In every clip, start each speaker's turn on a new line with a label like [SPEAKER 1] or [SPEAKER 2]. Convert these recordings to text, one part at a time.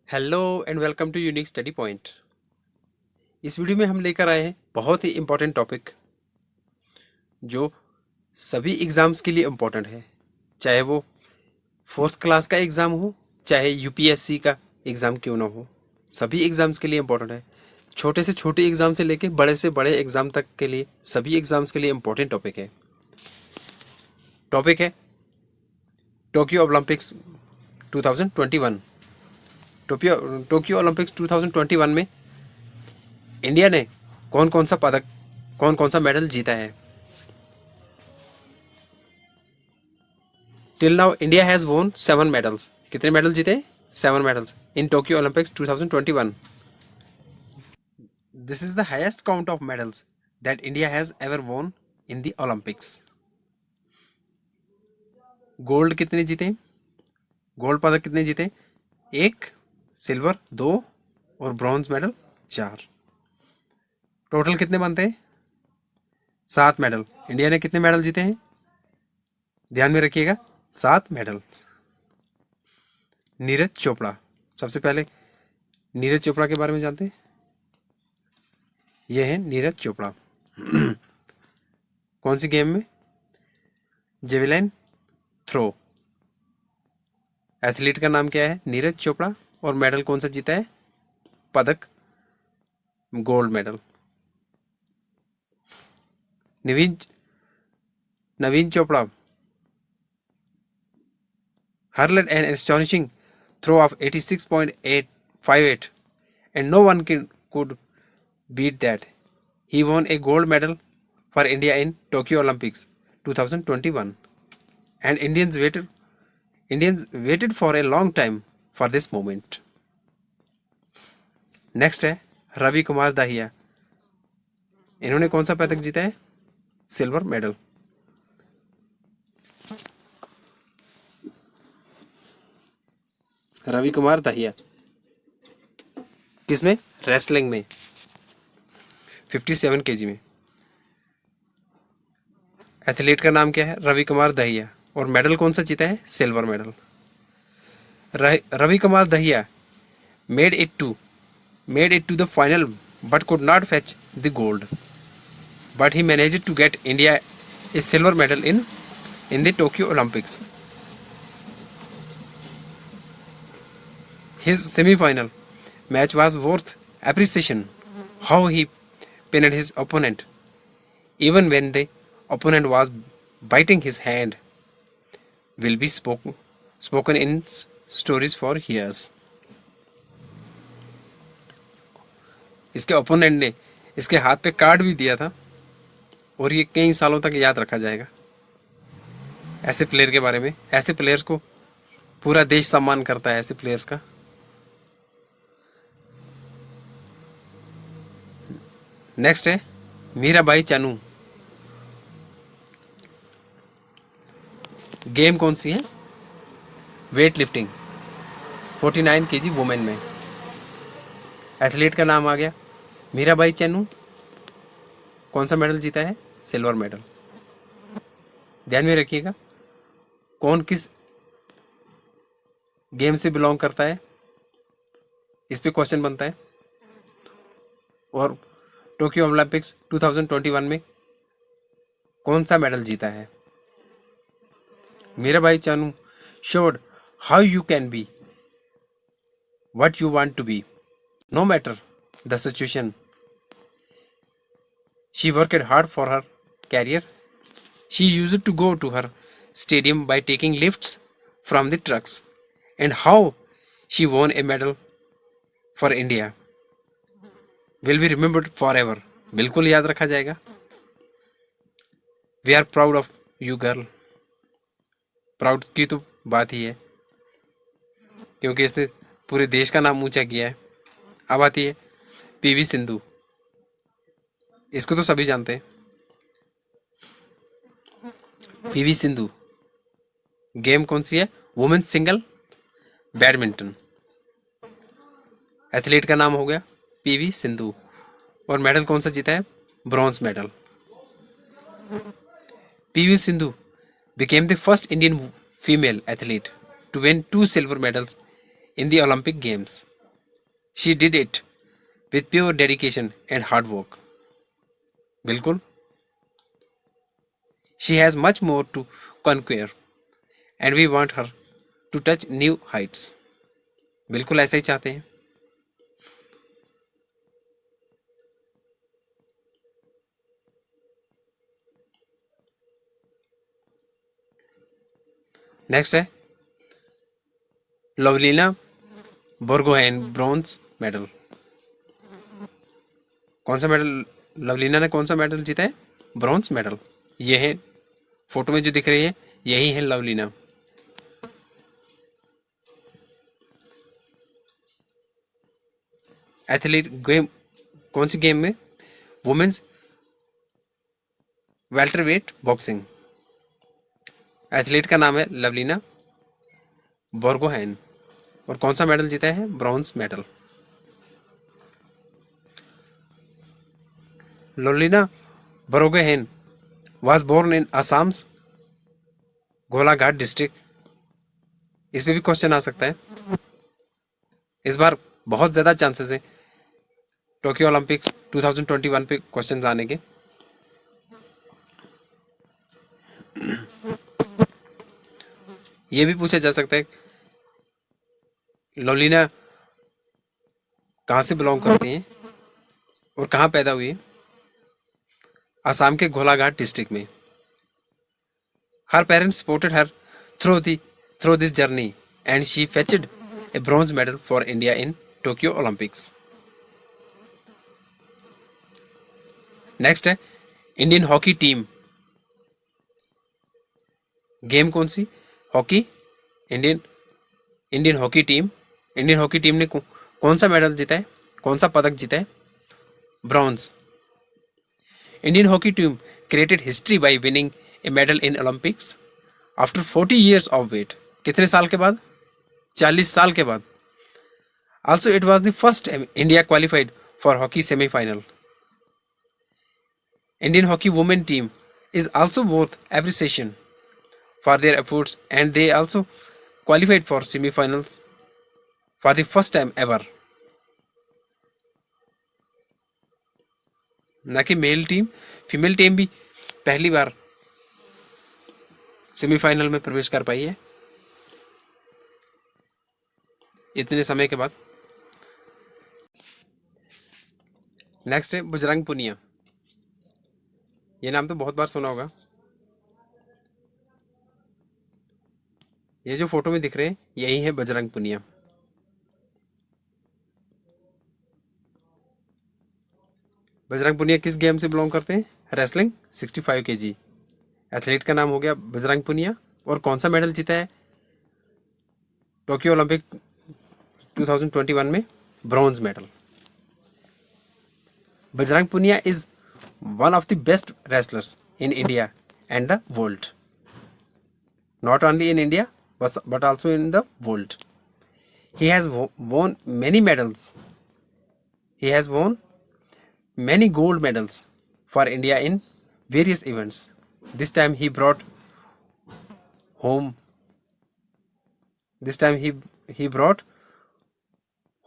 [SPEAKER 1] Hello and welcome to unique study point. इस video में हम लेकर आए हैं बहुत ही इम्पोर्टेंट टॉपिक जो सभी एग्ज़ाम्स के लिए इम्पोर्टेंट है, चाहे वो फोर्थ क्लास का एग्ज़ाम हो, चाहे यूपीएससी का एग्ज़ाम क्यों ना हो। सभी एग्ज़ाम्स के लिए इम्पोर्टेंट है। छोटे से छोटे एग्ज़ाम से लेके बड़े से बड़े एग्ज़ाम तक के लिए सभी एग्ज़ाम्स के लिए इम्पोर्टेंट टॉपिक है। टॉपिक है टोक्यो ओलंपिक्स 2021। टोक्यो ओलंपिक्स 2021 में इंडिया ने कौन कौन सा पदक, कौन कौन सा मेडल जीता है। टिल नाउ इंडिया हैज वोन 7 मेडल्स। कितने मेडल जीते? 7 medals in Tokyo Olympics 2021। This is the highest count of medals that India has ever वोन इन द ओलंपिक्स। गोल्ड कितने जीते? गोल्ड पदक कितने जीते? 1, सिल्वर 2 और ब्रॉन्ज मेडल 4। टोटल कितने बनते हैं? 7 मेडल। इंडिया ने कितने मेडल जीते हैं? ध्यान में रखिएगा, 7 मेडल। नीरज चोपड़ा, सबसे पहले नीरज चोपड़ा के बारे में जानते हैं। यह है नीरज चोपड़ा। कौन सी गेम में? Javelin throw. एथलीट का नाम क्या है? नीरज चोपड़ा। और मेडल कौन सा जीता है? पदक gold medal. Naveen Naveen Chopra hurled an astonishing throw of 86.858 and no one could beat that. He won a gold medal for India in Tokyo Olympics 2021 and Indians waited for a long time for this moment. Next है रवि कुमार दाहिया। इन्होंने कौन सा पदक जीता है? Silver medal. Ravi Kumar Dahiya किसमें? Wrestling में, 57 KG में। एथलीट का नाम क्या है? रवि कुमार दहिया। और मेडल कौन सा जीता है? Silver medal. Ravi Kumar Dahiya made it to the final but could not fetch the gold. But he managed to get India a silver medal in the Tokyo Olympics. His semi-final match was worth appreciation. How he pinned his opponent, even when the opponent was biting his hand, will be spoken in stories for years. इसके opponent ने इसके हाथ पे card भी दिया था और ये कई सालों तक याद रखा जाएगा। ऐसे प्लेयर के बारे में, ऐसे प्लेयर्स को पूरा देश सम्मान करता है, ऐसे प्लेयर्स का। नेक्स्ट है मीराबाई चानू। गेम कौन सी है? वेट लिफ्टिंग, 49 केजी वुमेन में। एथलीट का नाम आ गया मीराबाई चानू। कौन सा मेडल जीता है? Silver medal. ध्यान में रखिएगा कौन किस गेम से बिलोंग करता है, इस पे क्वेश्चन बनता है। और टोक्यो ओलंपिक्स 2021 में कौन सा मेडल जीता है? Mirabai Chanu showed how you can be what you want to be, no matter the situation. She worked hard for her career. She used to go to her stadium by taking lifts from the trucks. And how she won a medal for India will be remembered forever. बिल्कुल याद रखा जाएगा। We are proud of you, girl. Proud की तो बात ही है क्योंकि इसने पूरे देश का नाम ऊंचा किया है। अब आती है पीवी सिंधु। इसको तो सभी जानते हैं। पीवी सिंधु गेम कौन सी है? Women's single badminton. एथलीट का नाम हो गया पीवी सिंधु। और मेडल कौन सा जीता है? Bronze medal. PV Sindhu became the first Indian female athlete to win 2 silver medals in the Olympic Games. She did it with pure dedication and hard work. बिल्कुल, she has much more to conquer and we want her to touch new heights. बिल्कुल ऐसा ही चाहते हैं। Next है Lovlina Borgohain bronze medal. कौन सा medal Lovlina ने कौन सा मेडल जीता है? Bronze medal. ये है फोटो में जो दिख रही है, यही है लवलीना। एथलीट गेम, कौन सी गेम में? Women's welterweight boxing. एथलीट का नाम है लवलीना बोर्गोहेन और कौन सा मेडल जीता है? Bronze medal. Lovlina Borgohain was born in Assam's Golaghat district. इस पे भी क्वेश्चन आ सकता है। इस बार बहुत ज़्यादा चांसेस है टोक्यो ओलंपिक्स 2021 पे क्वेश्चन आने के। ये भी पूछा जा सकता है लवलीना कहाँ से बिलोंग करती हैं और कहाँ पैदा हुई है? असम के गोलाघाट डिस्ट्रिक्ट में। Her parents supported her through this journey and she fetched a bronze medal for India in Tokyo Olympics. Next है इंडियन हॉकी टीम। गेम कौन सी? Hockey. Indian hockey team. Indian hockey team ने कौन सा medal जीता है? कौन सा पदक जीता है? Bronze. Indian hockey team created history by winning a medal in Olympics after 40 years of wait. कितने साल के बाद? 40 साल के बाद। Also it was the first India qualified for hockey semifinal. Indian hockey women team is also worth appreciation for their efforts and they also qualified for semi-finals for the first time ever। न कि mail team, female team भी पहली बार semifinal में प्रवेश कर पाई है इतने समय के बाद। नेक्स्ट है बजरंग पुनिया। ये नाम तो बहुत बार सुना होगा। ये जो फोटो में दिख रहे हैं यही है बजरंग पुनिया। बजरंग पुनिया किस गेम से बिलोंग करते हैं? Wrestling 65 kg। एथलीट का नाम हो गया बजरंग पुनिया और कौन सा मेडल जीता है टोक्यो ओलंपिक 2021 में? Bronze medal. Bajrang Punia is one of the best wrestlers in India and the world. Not only in India, but also in the world. He has won many medals. He has won many gold medals for India in various events. This time he brought home. This time he brought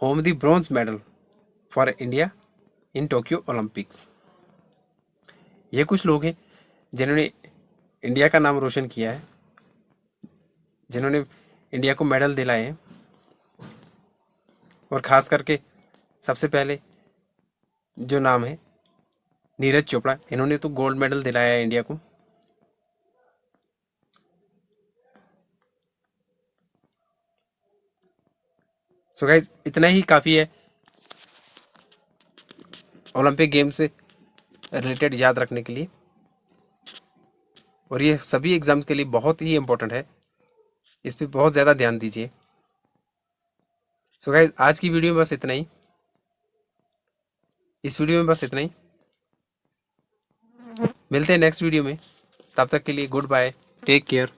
[SPEAKER 1] home the bronze medal for India in Tokyo Olympics. ये कुछ लोग हैं जिन्होंने India का नाम रोशन किया है, जिन्होंने इंडिया को मेडल दिलाए हैं। और ख़ास करके सबसे पहले जो नाम है नीरज चोपड़ा, इन्होंने तो गोल्ड मेडल दिलाया है इंडिया को। सो गाइस इतना ही काफ़ी है ओलंपिक गेम से रिलेटेड याद रखने के लिए, और ये सभी एग्ज़ाम्स के लिए बहुत ही इम्पोर्टेंट है। इस पर बहुत ज़्यादा ध्यान दीजिए। सो गाइस आज की वीडियो में बस इतना ही। इस वीडियो में बस इतना ही। मिलते हैं नेक्स्ट वीडियो में। तब तक के लिए गुड बाय, टेक केयर।